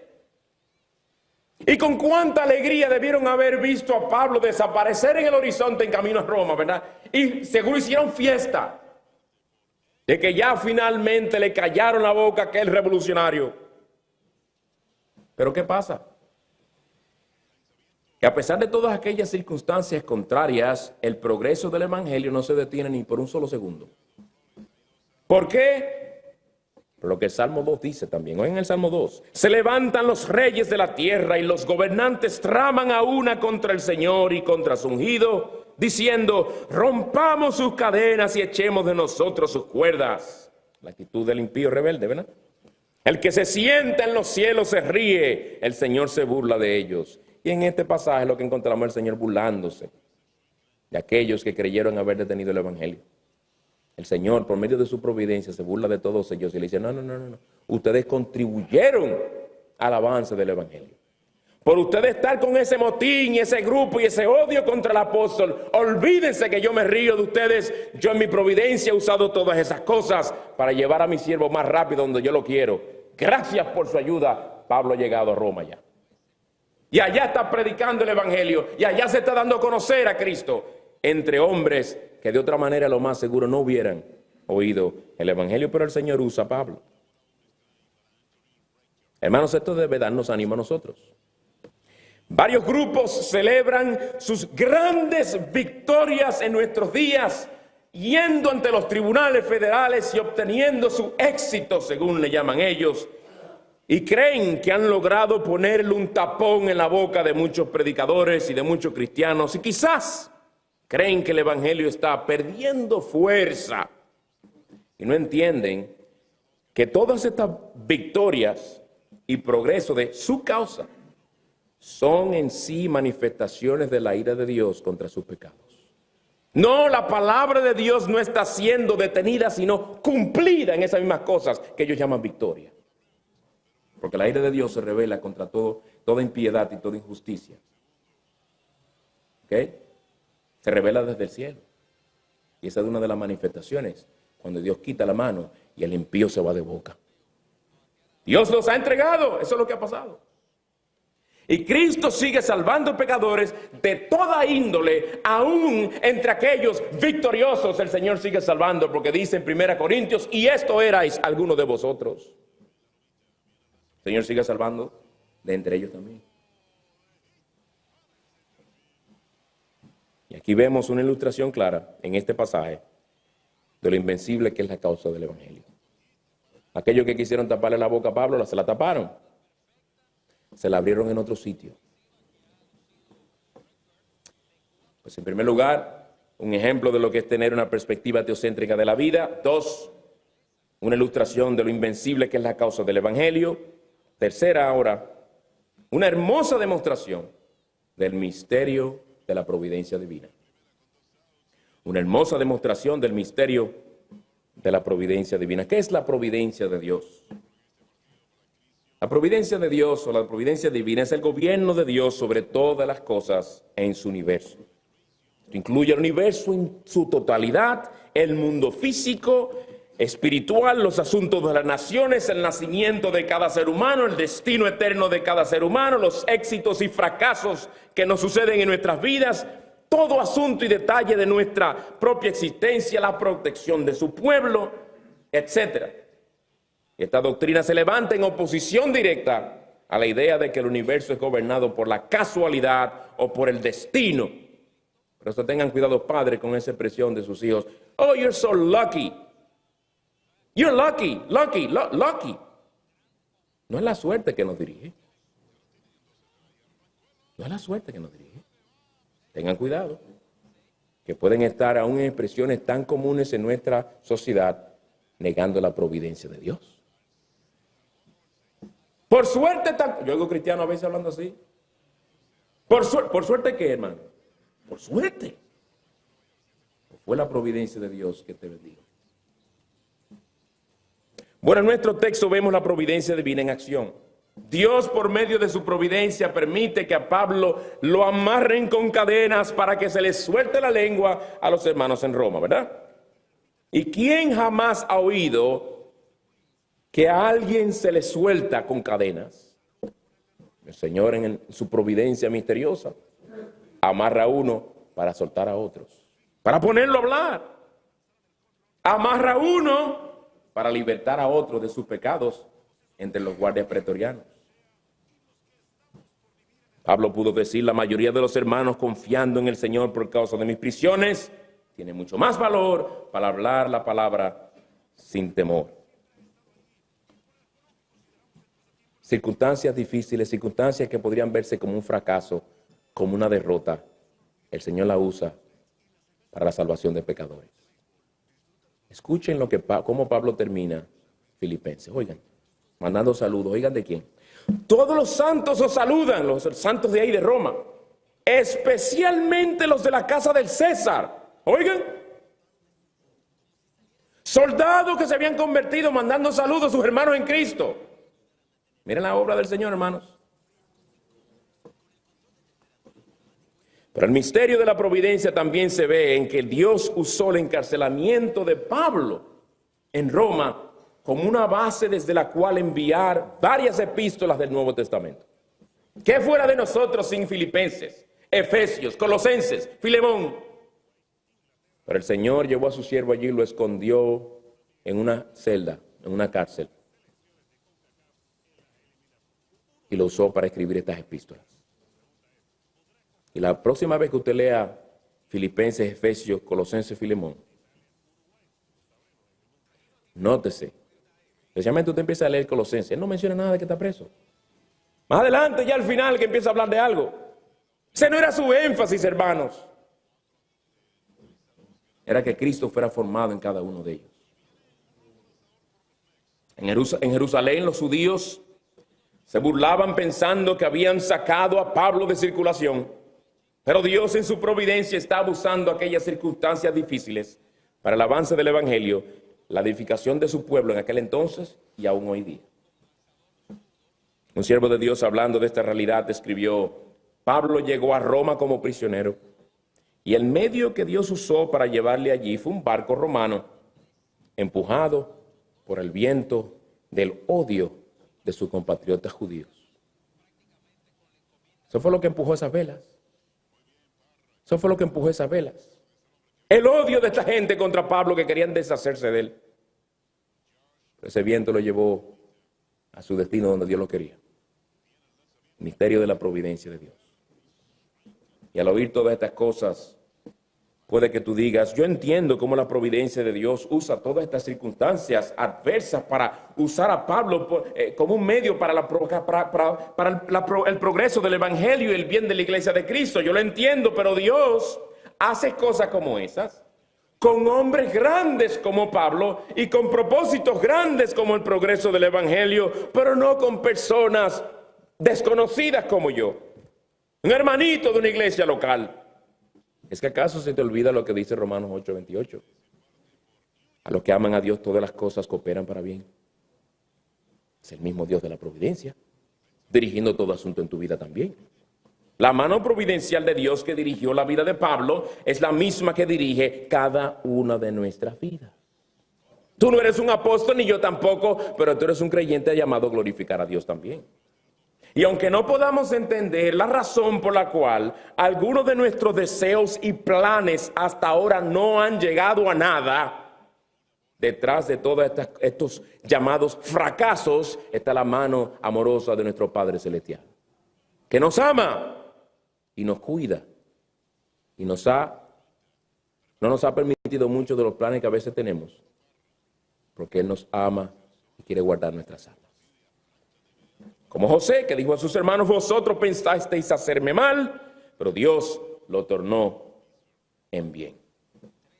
Y con cuánta alegría debieron haber visto a Pablo desaparecer en el horizonte en camino a Roma, ¿verdad? Y seguro hicieron fiesta de que ya finalmente le callaron la boca a aquel revolucionario. Pero ¿qué pasa? Que a pesar de todas aquellas circunstancias contrarias, el progreso del evangelio no se detiene ni por un solo segundo. ¿Por qué? Por lo que el Salmo 2 dice también. Oigan el Salmo 2. Se levantan los reyes de la tierra y los gobernantes traman a una contra el Señor y contra su ungido, diciendo, rompamos sus cadenas y echemos de nosotros sus cuerdas. La actitud del impío rebelde, ¿verdad? El que se sienta en los cielos se ríe, el Señor se burla de ellos. Y en este pasaje lo que encontramos el Señor burlándose de aquellos que creyeron haber detenido el evangelio. El Señor, por medio de su providencia, se burla de todos ellos y le dice, no. Ustedes contribuyeron al avance del evangelio. Por ustedes estar con ese motín y ese grupo y ese odio contra el apóstol, olvídense que yo me río de ustedes. Yo en mi providencia he usado todas esas cosas para llevar a mi siervo más rápido donde yo lo quiero. Gracias por su ayuda, Pablo ha llegado a Roma ya. Y allá está predicando el evangelio y allá se está dando a conocer a Cristo entre hombres que de otra manera lo más seguro no hubieran oído el evangelio, pero el Señor usa a Pablo. Hermanos, esto debe darnos ánimo a nosotros. Varios grupos celebran sus grandes victorias en nuestros días, yendo ante los tribunales federales y obteniendo su éxito, según le llaman ellos, y creen que han logrado ponerle un tapón en la boca de muchos predicadores y de muchos cristianos, y quizás creen que el evangelio está perdiendo fuerza, y no entienden que todas estas victorias y progreso de su causa son en sí manifestaciones de la ira de Dios contra sus pecados. No, la palabra de Dios no está siendo detenida, sino cumplida en esas mismas cosas que ellos llaman victoria. Porque la ira de Dios se revela contra toda impiedad y toda injusticia. ¿Ok? Se revela desde el cielo. Y esa es una de las manifestaciones, cuando Dios quita la mano y el impío se va de boca. Dios los ha entregado, eso es lo que ha pasado. Y Cristo sigue salvando pecadores de toda índole, aún entre aquellos victoriosos el Señor sigue salvando, porque dice en 1 Corintios, y esto erais algunos de vosotros. El Señor sigue salvando de entre ellos también. Y aquí vemos una ilustración clara en este pasaje de lo invencible que es la causa del evangelio. Aquellos que quisieron taparle la boca a Pablo, se la taparon. Se la abrieron en otro sitio. Pues en primer lugar, un ejemplo de lo que es tener una perspectiva teocéntrica de la vida. 2, una ilustración de lo invencible que es la causa del evangelio. Tercera, ahora, una hermosa demostración del misterio de la providencia divina. Una hermosa demostración del misterio de la providencia divina. ¿Qué es la providencia de Dios? La providencia de Dios o la providencia divina es el gobierno de Dios sobre todas las cosas en su universo. Esto incluye el universo en su totalidad, el mundo físico, espiritual, los asuntos de las naciones, el nacimiento de cada ser humano, el destino eterno de cada ser humano, los éxitos y fracasos que nos suceden en nuestras vidas, todo asunto y detalle de nuestra propia existencia, la protección de su pueblo, etc. Esta doctrina se levanta en oposición directa a la idea de que el universo es gobernado por la casualidad o por el destino. Por eso tengan cuidado, padres, con esa expresión de sus hijos. Oh, you're so lucky. You're lucky, lucky. No es la suerte que nos dirige. No es la suerte que nos dirige. Tengan cuidado, que pueden estar aún en expresiones tan comunes en nuestra sociedad, negando la providencia de Dios. Por suerte, yo oigo cristianos a veces hablando así. ¿Por suerte qué, hermano? Por suerte. Fue la providencia de Dios que te bendiga. Bueno, en nuestro texto vemos la providencia divina en acción. Dios, por medio de su providencia, permite que a Pablo lo amarren con cadenas para que se le suelte la lengua a los hermanos en Roma, ¿verdad? ¿Y quién jamás ha oído que a alguien se le suelta con cadenas? El Señor, en su providencia misteriosa, amarra a uno para soltar a otros, para ponerlo a hablar. Amarra a uno para libertar a otro de sus pecados entre los guardias pretorianos. Pablo pudo decir: la mayoría de los hermanos, confiando en el Señor por causa de mis prisiones, tiene mucho más valor para hablar la palabra sin temor. Circunstancias difíciles, circunstancias que podrían verse como un fracaso, como una derrota, el Señor la usa para la salvación de pecadores. Escuchen cómo Pablo termina Filipenses. Oigan, mandando saludos. Oigan, ¿de quién? Todos los santos os saludan, los santos de ahí de Roma, especialmente los de la casa del César. Oigan, soldados que se habían convertido mandando saludos a sus hermanos en Cristo. Miren la obra del Señor, hermanos. Pero el misterio de la providencia también se ve en que Dios usó el encarcelamiento de Pablo en Roma como una base desde la cual enviar varias epístolas del Nuevo Testamento. ¿Qué fuera de nosotros sin Filipenses, Efesios, Colosenses, Filemón? Pero el Señor llevó a su siervo allí y lo escondió en una celda, en una cárcel. Y lo usó para escribir estas epístolas. Y la próxima vez que usted lea Filipenses, Efesios, Colosenses, Filemón, nótese, especialmente usted empieza a leer Colosenses, él no menciona nada de que está preso. Más adelante, ya al final, que empieza a hablar de algo. Ese no era su énfasis, hermanos. Era que Cristo fuera formado en cada uno de ellos. En Jerusalén, los judíos se burlaban pensando que habían sacado a Pablo de circulación. Pero Dios, en su providencia, está usando aquellas circunstancias difíciles para el avance del Evangelio, la edificación de su pueblo en aquel entonces y aún hoy día. Un siervo de Dios, hablando de esta realidad, escribió: Pablo llegó a Roma como prisionero y el medio que Dios usó para llevarle allí fue un barco romano empujado por el viento del odio de sus compatriotas judíos. Eso fue lo que empujó esas velas. Eso fue lo que empujó esas velas. El odio de esta gente contra Pablo, que querían deshacerse de él. Pero ese viento lo llevó a su destino donde Dios lo quería. Misterio de la providencia de Dios. Y al oír todas estas cosas, puede que tú digas: yo entiendo cómo la providencia de Dios usa todas estas circunstancias adversas para usar a Pablo como un medio para el progreso del Evangelio y el bien de la iglesia de Cristo. Yo lo entiendo, pero Dios hace cosas como esas con hombres grandes como Pablo y con propósitos grandes como el progreso del Evangelio, pero no con personas desconocidas como yo, un hermanito de una iglesia local. ¿Es que acaso se te olvida lo que dice Romanos 8:28? A los que aman a Dios todas las cosas cooperan para bien. Es el mismo Dios de la providencia, dirigiendo todo asunto en tu vida también. La mano providencial de Dios que dirigió la vida de Pablo es la misma que dirige cada una de nuestras vidas. Tú no eres un apóstol ni yo tampoco, pero tú eres un creyente llamado a glorificar a Dios también. Y aunque no podamos entender la razón por la cual algunos de nuestros deseos y planes hasta ahora no han llegado a nada, Detrás de todos estos llamados fracasos está la mano amorosa de nuestro Padre Celestial, que nos ama y nos cuida y no nos ha permitido muchos de los planes que a veces tenemos, porque Él nos ama y quiere guardar nuestras almas. Como José, que dijo a sus hermanos: vosotros pensasteis hacerme mal, pero Dios lo tornó en bien.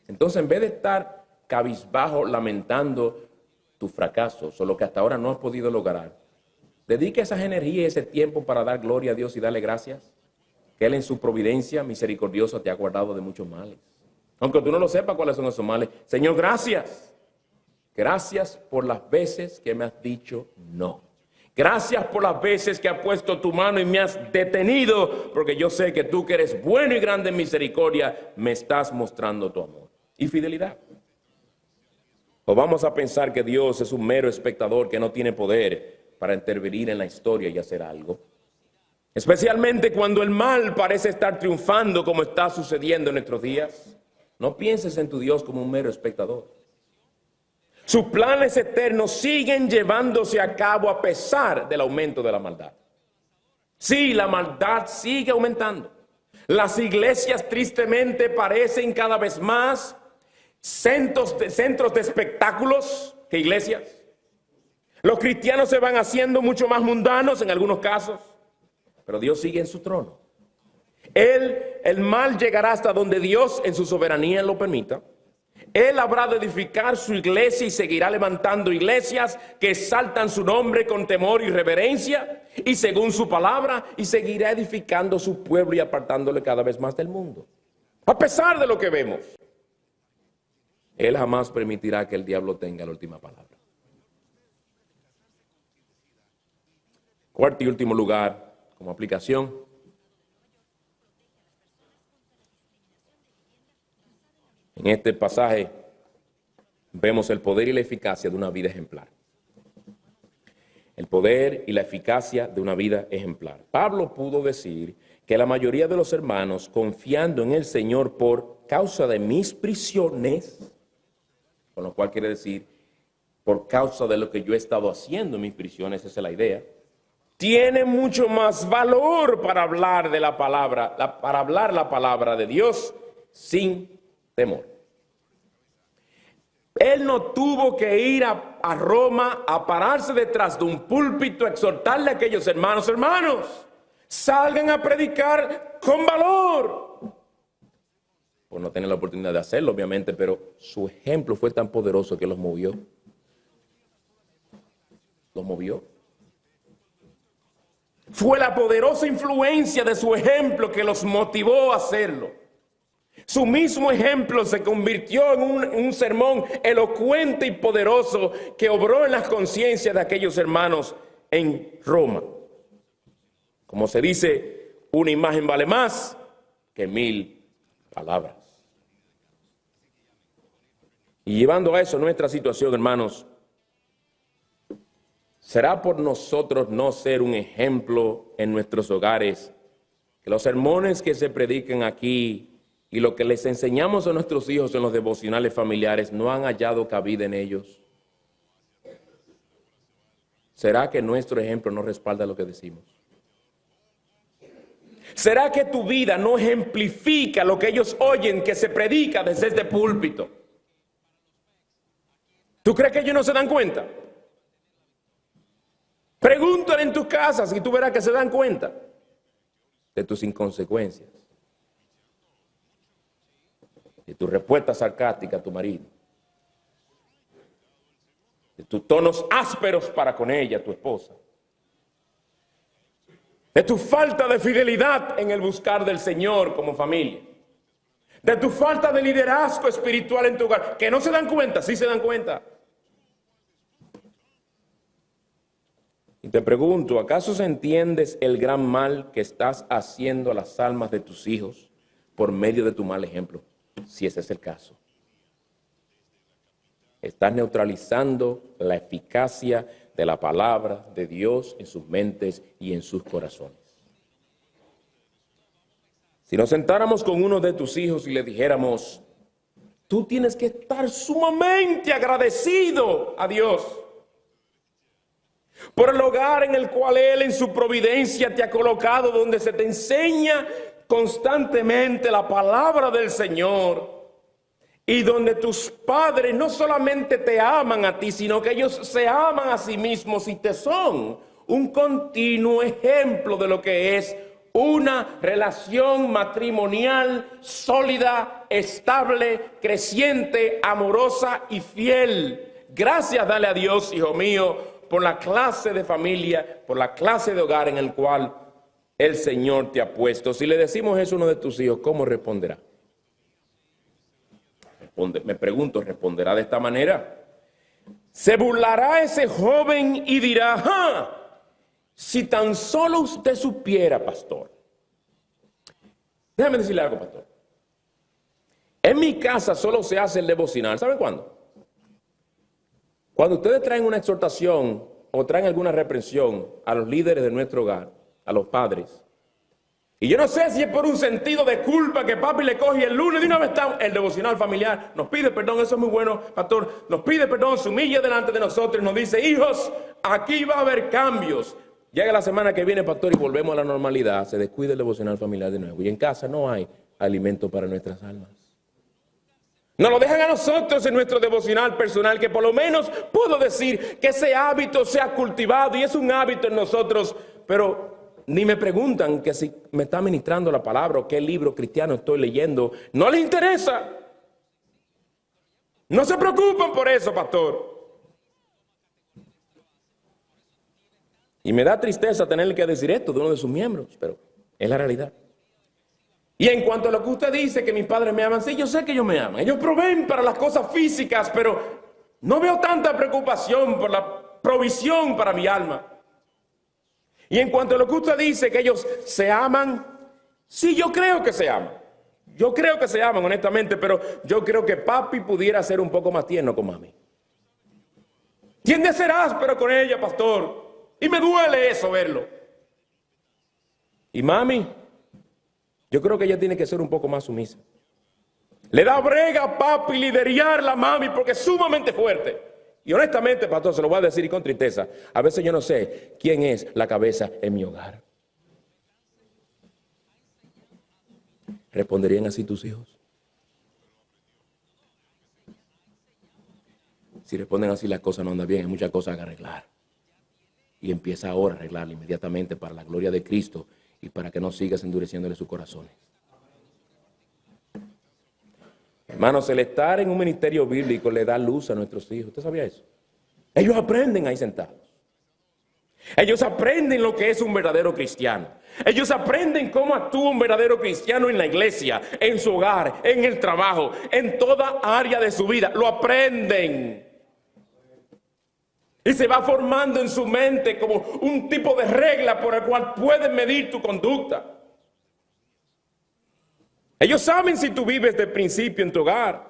Entonces, en vez de estar cabizbajo lamentando tu fracaso, o lo que hasta ahora no has podido lograr, dedica esas energías y ese tiempo para dar gloria a Dios y darle gracias, que Él en su providencia misericordiosa te ha guardado de muchos males. Aunque tú no lo sepas cuáles son esos males. Señor, gracias. Gracias por las veces que me has dicho no. Gracias por las veces que has puesto tu mano y me has detenido, porque yo sé que tú, que eres bueno y grande en misericordia, me estás mostrando tu amor y fidelidad. O vamos a pensar que Dios es un mero espectador que no tiene poder para intervenir en la historia y hacer algo. Especialmente cuando el mal parece estar triunfando, como está sucediendo en nuestros días. No pienses en tu Dios como un mero espectador. Sus planes eternos siguen llevándose a cabo a pesar del aumento de la maldad. Sí, la maldad sigue aumentando. Las iglesias tristemente parecen cada vez más centros de espectáculos que iglesias. Los cristianos se van haciendo mucho más mundanos en algunos casos, pero Dios sigue en su trono. El mal llegará hasta donde Dios en su soberanía lo permita. Él habrá de edificar su iglesia y seguirá levantando iglesias que exaltan su nombre con temor y reverencia y según su palabra, y seguirá edificando su pueblo y apartándole cada vez más del mundo. A pesar de lo que vemos, Él jamás permitirá que el diablo tenga la última palabra. Cuarto y último lugar, como aplicación, en este pasaje vemos el poder y la eficacia de una vida ejemplar. El poder y la eficacia de una vida ejemplar. Pablo pudo decir que la mayoría de los hermanos, confiando en el Señor por causa de mis prisiones, con lo cual quiere decir, por causa de lo que yo he estado haciendo en mis prisiones, esa es la idea, tiene mucho más valor para hablar de la palabra, para hablar la palabra de Dios sin temor. Él no tuvo que ir a Roma a pararse detrás de un púlpito a exhortarle a aquellos hermanos: salgan a predicar con valor. Por no tener la oportunidad de hacerlo, obviamente, pero su ejemplo fue tan poderoso que los movió. Los movió. Fue la poderosa influencia de su ejemplo que los motivó a hacerlo. Su mismo ejemplo se convirtió en un sermón elocuente y poderoso que obró en las conciencias de aquellos hermanos en Roma. Como se dice, una imagen vale más que 1000 palabras. Y llevando a eso nuestra situación, hermanos, será por nosotros no ser un ejemplo en nuestros hogares, que los sermones que se predican aquí y lo que les enseñamos a nuestros hijos en los devocionales familiares no han hallado cabida en ellos. ¿Será que nuestro ejemplo no respalda lo que decimos? ¿Será que tu vida no ejemplifica lo que ellos oyen que se predica desde este púlpito? ¿Tú crees que ellos no se dan cuenta? Pregúntale en tus casas y tú verás que se dan cuenta de tus inconsecuencias, de tu respuesta sarcástica a tu marido, de tus tonos ásperos para con ella, tu esposa, de tu falta de fidelidad en el buscar del Señor como familia, de tu falta de liderazgo espiritual en tu hogar, que no se dan cuenta, sí se dan cuenta. Y te pregunto, ¿acaso entiendes el gran mal que estás haciendo a las almas de tus hijos por medio de tu mal ejemplo? Si ese es el caso. Estás neutralizando la eficacia de la palabra de Dios en sus mentes y en sus corazones. Si nos sentáramos con uno de tus hijos y le dijéramos: tú tienes que estar sumamente agradecido a Dios por el hogar en el cual Él en su providencia te ha colocado, donde se te enseña constantemente la palabra del Señor y donde tus padres no solamente te aman a ti, sino que ellos se aman a sí mismos y te son un continuo ejemplo de lo que es una relación matrimonial sólida, estable, creciente, amorosa y fiel. Gracias, dale a Dios, hijo mío, por la clase de familia, por la clase de hogar en el cual el Señor te ha puesto. Si le decimos eso a uno de tus hijos, ¿cómo responderá? Me pregunto, ¿responderá de esta manera? Se burlará ese joven y dirá, ¡ah! Si tan solo usted supiera, pastor. Déjame decirle algo, pastor. En mi casa solo se hace el devocional. ¿Saben cuándo? Cuando ustedes traen una exhortación o traen alguna reprensión a los líderes de nuestro hogar, a los padres. Y yo no sé si es por un sentido de culpa que papi le coge el lunes de una vez está el devocional familiar. Nos pide perdón, eso es muy bueno, pastor. Nos pide perdón, se humilla delante de nosotros y nos dice, hijos, aquí va a haber cambios. Llega la semana que viene, pastor, y volvemos a la normalidad. Se descuida el devocional familiar de nuevo. Y en casa no hay alimento para nuestras almas. Nos lo dejan a nosotros en nuestro devocional personal, que por lo menos puedo decir que ese hábito se ha cultivado y es un hábito en nosotros, pero ni me preguntan que si me está ministrando la palabra o qué libro cristiano estoy leyendo. No les interesa. No se preocupan por eso, pastor. Y me da tristeza tener que decir esto de uno de sus miembros, pero es la realidad. Y en cuanto a lo que usted dice, que mis padres me aman, sí, yo sé que ellos me aman. Ellos proveen para las cosas físicas, pero no veo tanta preocupación por la provisión para mi alma. Y en cuanto a lo que usted dice, que ellos se aman, sí, yo creo que se aman. Yo creo que se aman, honestamente, pero yo creo que papi pudiera ser un poco más tierno con mami. Tiende a ser áspero con ella, pastor. Y me duele eso verlo. Y mami, yo creo que ella tiene que ser un poco más sumisa. Le da brega a papi liderar la mami porque es sumamente fuerte. Y honestamente, pastor, se lo voy a decir y con tristeza. A veces yo no sé quién es la cabeza en mi hogar. ¿Responderían así tus hijos? Si responden así, las cosas no andan bien. Hay muchas cosas que arreglar. Y empieza ahora a arreglarla inmediatamente para la gloria de Cristo y para que no sigas endureciéndole sus corazones. Hermanos, el estar en un ministerio bíblico le da luz a nuestros hijos. ¿Usted sabía eso? Ellos aprenden ahí sentados. Ellos aprenden lo que es un verdadero cristiano. Ellos aprenden cómo actúa un verdadero cristiano en la iglesia, en su hogar, en el trabajo, en toda área de su vida. Lo aprenden. Y se va formando en su mente como un tipo de regla por el cual pueden medir tu conducta. Ellos saben si tú vives de principio en tu hogar.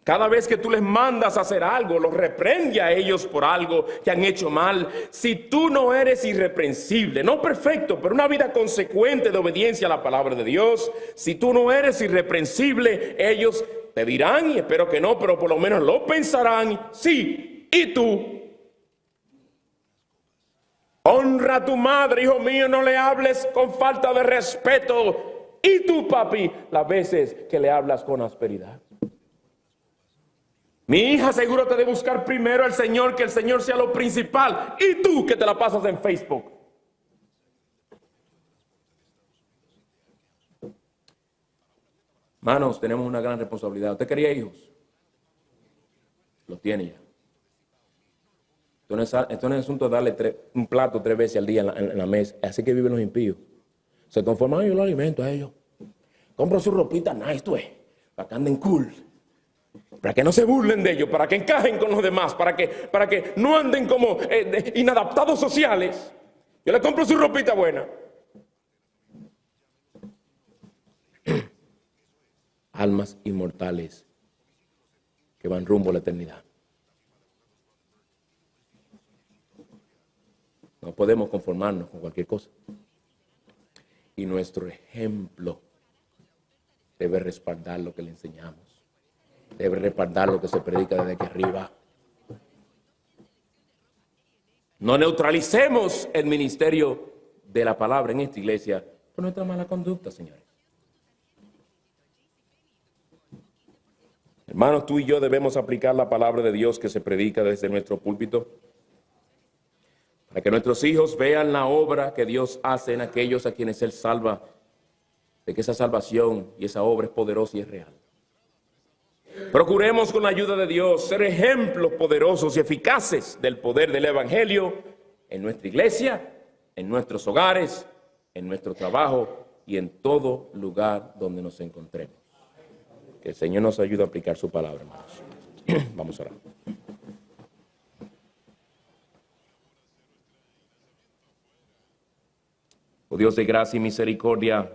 Cada vez que tú les mandas a hacer algo, los reprende a ellos por algo que han hecho mal. Si tú no eres irreprensible, no perfecto, pero una vida consecuente de obediencia a la palabra de Dios, si tú no eres irreprensible, ellos te dirán, y espero que no, pero por lo menos lo pensarán, sí, y tú. Honra a tu madre, hijo mío, no le hables con falta de respeto. Y tú, papi, las veces que le hablas con asperidad. Mi hija, asegúrate de buscar primero al Señor, que el Señor sea lo principal. Y tú, que te la pasas en Facebook. Hermanos, tenemos una gran responsabilidad. ¿Usted quería hijos? Los tiene ya. Esto no es asunto de darle un plato 3 veces al día en la mesa. Así que viven los impíos. Se conforman, yo los alimento a ellos. Compro su ropita nice, para que anden cool. Para que no se burlen de ellos, para que encajen con los demás, para que no anden como inadaptados sociales. Yo le compro su ropita buena. Almas inmortales que van rumbo a la eternidad. No podemos conformarnos con cualquier cosa. Y nuestro ejemplo debe respaldar lo que le enseñamos. debe respaldar lo que se predica desde aquí arriba. No neutralicemos el ministerio de la palabra en esta iglesia por nuestra mala conducta, señores. Hermanos, tú y yo debemos aplicar la palabra de Dios que se predica desde nuestro púlpito para que nuestros hijos vean la obra que Dios hace en aquellos a quienes Él salva, de que esa salvación y esa obra es poderosa y es real. Procuremos con la ayuda de Dios ser ejemplos poderosos y eficaces del poder del Evangelio en nuestra iglesia, en nuestros hogares, en nuestro trabajo y en todo lugar donde nos encontremos. Que el Señor nos ayude a aplicar su palabra, hermanos. Vamos a orar. Oh Dios de gracia y misericordia,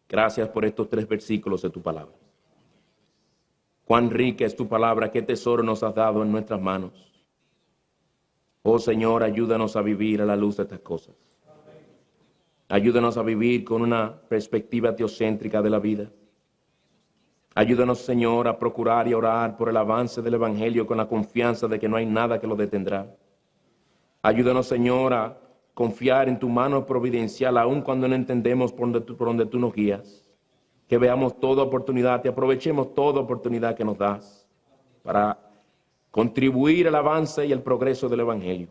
gracias por estos 3 versículos de tu palabra. Cuán rica es tu palabra, qué tesoro nos has dado en nuestras manos. Oh Señor, ayúdanos a vivir a la luz de estas cosas. Ayúdanos a vivir con una perspectiva teocéntrica de la vida. Ayúdanos, Señor, a procurar y orar por el avance del Evangelio con la confianza de que no hay nada que lo detendrá. Ayúdanos, Señor, a confiar en tu mano providencial, aun cuando no entendemos por donde tú nos guías. Que veamos toda oportunidad y aprovechemos toda oportunidad que nos das para contribuir al avance y al progreso del Evangelio.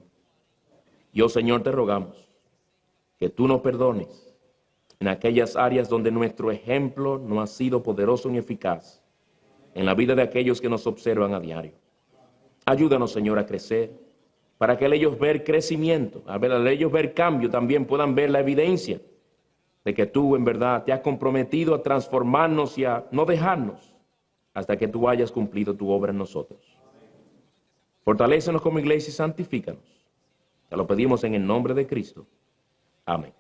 Y, oh Señor, te rogamos que tú nos perdones en aquellas áreas donde nuestro ejemplo no ha sido poderoso ni eficaz en la vida de aquellos que nos observan a diario. Ayúdanos, Señor, a crecer para que al ellos ver crecimiento, al ellos ver cambio, también puedan ver la evidencia de que tú en verdad te has comprometido a transformarnos y a no dejarnos hasta que tú hayas cumplido tu obra en nosotros. Fortalécenos como iglesia y santifícanos. Te lo pedimos en el nombre de Cristo. Amén.